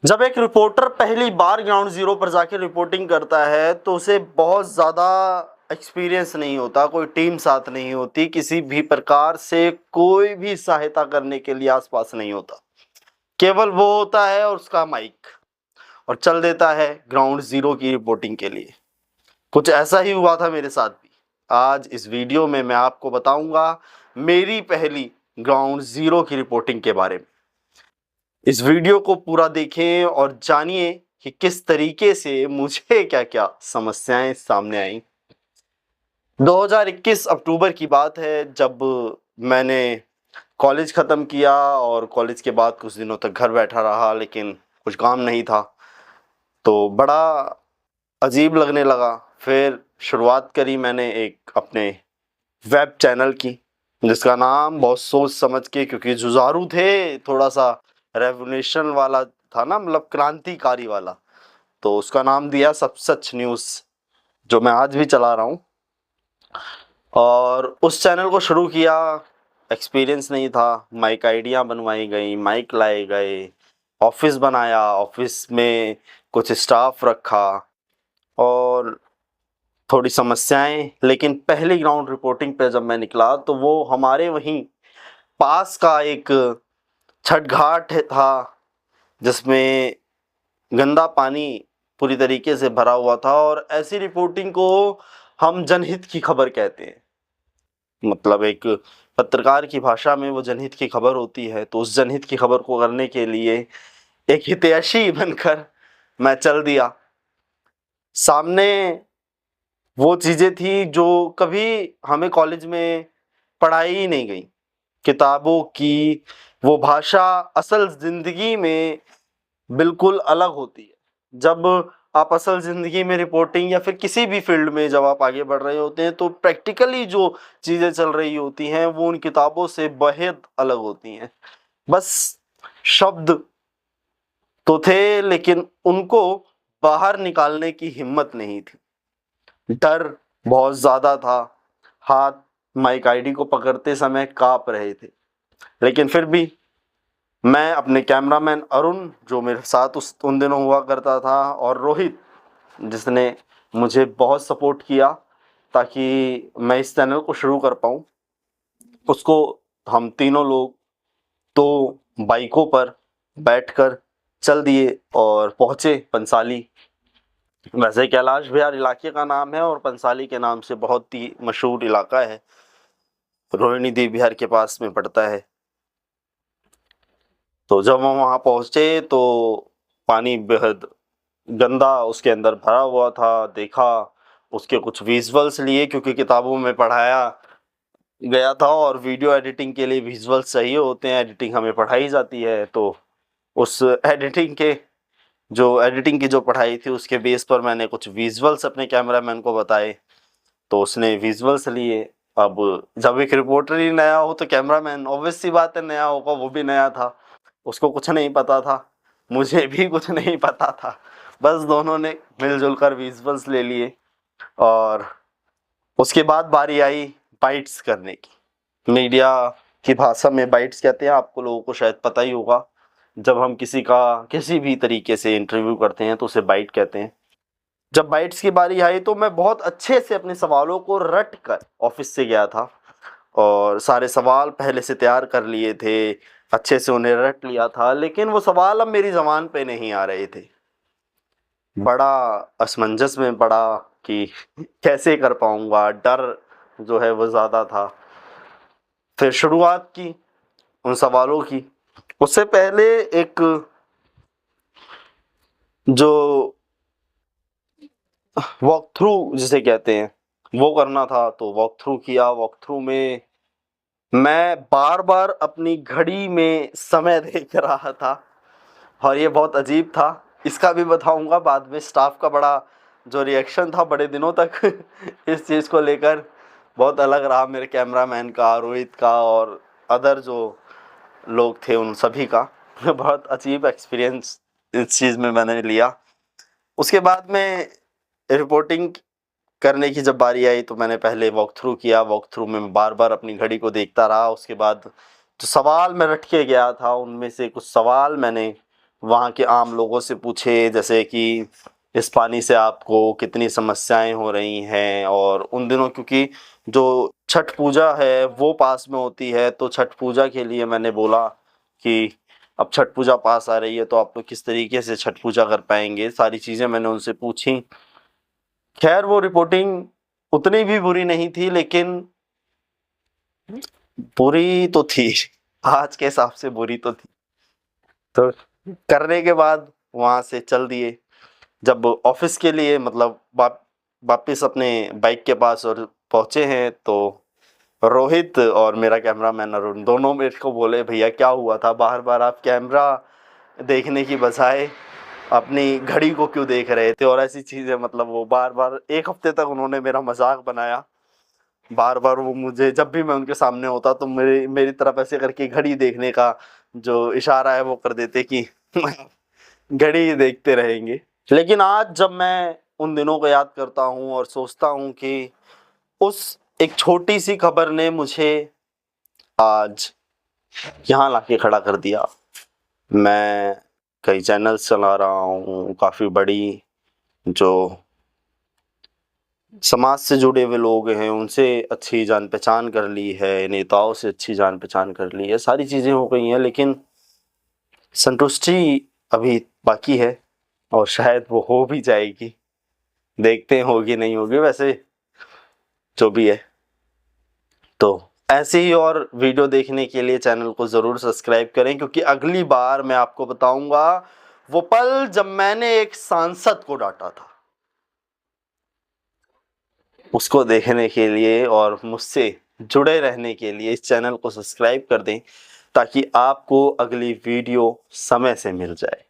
जब एक रिपोर्टर पहली बार ग्राउंड जीरो पर जाके रिपोर्टिंग करता है तो उसे बहुत ज़्यादा एक्सपीरियंस नहीं होता, कोई टीम साथ नहीं होती, किसी भी प्रकार से कोई भी सहायता करने के लिए आसपास नहीं होता। केवल वो होता है और उसका माइक, और चल देता है ग्राउंड जीरो की रिपोर्टिंग के लिए। कुछ ऐसा ही हुआ था मेरे साथ भी। आज इस वीडियो में मैं आपको बताऊंगा मेरी पहली ग्राउंड जीरो की रिपोर्टिंग के बारे में। इस वीडियो को पूरा देखें और जानिए कि किस तरीके से मुझे क्या क्या समस्याएं सामने आई। 2021 अक्टूबर की बात है, जब मैंने कॉलेज ख़त्म किया और कॉलेज के बाद कुछ दिनों तक घर बैठा रहा, लेकिन कुछ काम नहीं था तो बड़ा अजीब लगने लगा। फिर शुरुआत करी मैंने एक अपने वेब चैनल की, जिसका नाम बहुत सोच समझ के, क्योंकि जुझारू थे, थोड़ा सा रेवोल्यूशन वाला था ना, मतलब क्रांतिकारी वाला, तो उसका नाम दिया सब सच न्यूज़, जो मैं आज भी चला रहा हूँ। और उस चैनल को शुरू किया, एक्सपीरियंस नहीं था, माइक आइडियाँ बनवाई गई, माइक लाए गए, ऑफिस बनाया, ऑफिस में कुछ स्टाफ रखा और थोड़ी समस्याएं। लेकिन पहली ग्राउंड रिपोर्टिंग पे जब मैं निकला तो वो हमारे वहीं पास का एक छठ घाट था, जिसमें गंदा पानी पूरी तरीके से भरा हुआ था। और ऐसी रिपोर्टिंग को हम जनहित की खबर कहते हैं, मतलब एक पत्रकार की भाषा में वो जनहित की खबर होती है। तो उस जनहित की खबर को करने के लिए एक हितैषी बनकर मैं चल दिया। सामने वो चीज़ें थी जो कभी हमें कॉलेज में पढ़ाई ही नहीं गई। किताबों की वो भाषा असल ज़िंदगी में बिल्कुल अलग होती है। जब आप असल ज़िंदगी में रिपोर्टिंग या फिर किसी भी फील्ड में जब आप आगे बढ़ रहे होते हैं तो प्रैक्टिकली जो चीज़ें चल रही होती हैं वो उन किताबों से बेहद अलग होती हैं। बस शब्द तो थे, लेकिन उनको बाहर निकालने की हिम्मत नहीं थी। डर बहुत ज़्यादा था, हाथ माइक आईडी को पकड़ते समय काँप रहे थे। लेकिन फिर भी मैं अपने कैमरामैन अरुण, जो मेरे साथ उन दिनों हुआ करता था, और रोहित, जिसने मुझे बहुत सपोर्ट किया ताकि मैं इस चैनल को शुरू कर पाऊँ, उसको हम तीनों लोग तो बाइकों पर बैठकर चल दिए और पहुँचे पंसाली। वैसे कैलाश बिहार इलाके का नाम है और पंसाली के नाम से बहुत ही मशहूर इलाका है, रोहिणी देवी बिहार के पास में पड़ता है। तो जब हम वहाँ पहुँचे तो पानी बेहद गंदा उसके अंदर भरा हुआ था। देखा, उसके कुछ विजुअल्स लिए, क्योंकि किताबों में पढ़ाया गया था और वीडियो एडिटिंग के लिए विजुअल्स चाहिए होते हैं, एडिटिंग हमें पढ़ाई जाती है। तो उस एडिटिंग की जो पढ़ाई थी उसके बेस पर मैंने कुछ विजुअल्स अपने कैमरामैन को बताए, तो उसने विजुअल्स लिए। अब जब एक रिपोर्टर ही नया हो तो कैमरामैन ऑब्वियस सी बात है नया होगा, वो भी नया था, उसको कुछ नहीं पता था, मुझे भी कुछ नहीं पता था। बस दोनों ने मिलजुल कर विजुअल्स ले लिए और उसके बाद बारी आई बाइट्स करने की। मीडिया की भाषा में बाइट्स कहते हैं, आपको लोगों को शायद पता ही होगा। जब हम किसी का किसी भी तरीके से इंटरव्यू करते हैं तो उसे बाइट कहते हैं। जब बाइट्स की बारी आई तो मैं बहुत अच्छे से अपने सवालों को रट कर ऑफिस से गया था और सारे सवाल पहले से तैयार कर लिए थे, अच्छे से उन्हें रट लिया था। लेकिन वो सवाल अब मेरी ज़बान पे नहीं आ रहे थे। बड़ा असमंजस में पड़ा कि कैसे कर पाऊँगा, डर जो है वो ज़्यादा था। फिर शुरुआत की उन सवालों की। उससे पहले एक जो वॉक थ्रू जिसे कहते हैं वो करना था, तो वॉक थ्रू किया। वॉक थ्रू में मैं बार बार अपनी घड़ी में समय देख रहा था और ये बहुत अजीब था। इसका भी बताऊंगा बाद में। स्टाफ का बड़ा जो रिएक्शन था बड़े दिनों तक इस चीज़ को लेकर बहुत अलग रहा, मेरे कैमरामैन का, रोहित का और अदर जो लोग थे उन सभी का। बहुत अजीब एक्सपीरियंस इस चीज़ में मैंने लिया। उसके बाद में रिपोर्टिंग करने की जब बारी आई तो मैंने पहले वॉक थ्रू किया। वॉक थ्रू में मैं बार बार अपनी घड़ी को देखता रहा। उसके बाद जो सवाल मैं रट के गया था उनमें से कुछ सवाल मैंने वहाँ के आम लोगों से पूछे, जैसे कि इस पानी से आपको कितनी समस्याएं हो रही हैं। और उन दिनों क्योंकि जो छठ पूजा है वो पास में होती है, तो छठ पूजा के लिए मैंने बोला कि अब छठ पूजा पास आ रही है तो आप लोग किस तरीके से छठ पूजा कर पाएंगे, सारी चीज़ें मैंने उनसे पूछी। खैर वो रिपोर्टिंग उतनी भी बुरी नहीं थी, लेकिन बुरी तो थी, आज के हिसाब से बुरी तो थी। तो करने के बाद वहाँ से चल दिए। जब ऑफिस के लिए मतलब वापस अपने बाइक के पास और पहुँचे हैं, तो रोहित और मेरा कैमरामैन अरुण दोनों मेरे को बोले, भैया क्या हुआ था, बार बार आप कैमरा देखने की बजाय अपनी घड़ी को क्यों देख रहे थे, और ऐसी चीज़ें। मतलब वो बार बार 1 हफ्ते तक उन्होंने मेरा मजाक बनाया। बार बार वो मुझे, जब भी मैं उनके सामने होता तो मेरी तरफ ऐसे करके घड़ी देखने का जो इशारा है वो कर देते कि घड़ी देखते रहेंगे। लेकिन आज जब मैं उन दिनों को याद करता हूँ और सोचता हूँ कि उस एक छोटी सी खबर ने मुझे आज यहाँ लाके खड़ा कर दिया। मैं कई चैनल्स चला रहा हूँ, काफ़ी बड़ी जो समाज से जुड़े हुए लोग हैं उनसे अच्छी जान पहचान कर ली है, नेताओं से अच्छी जान पहचान कर ली है, सारी चीज़ें हो गई हैं, लेकिन संतुष्टि अभी बाकी है और शायद वो हो भी जाएगी। देखते हैं होगी नहीं होगी, वैसे जो भी है। तो ऐसे ही और वीडियो देखने के लिए चैनल को ज़रूर सब्सक्राइब करें, क्योंकि अगली बार मैं आपको बताऊंगा वो पल जब मैंने एक सांसद को डांटा था। उसको देखने के लिए और मुझसे जुड़े रहने के लिए इस चैनल को सब्सक्राइब कर दें, ताकि आपको अगली वीडियो समय से मिल जाए।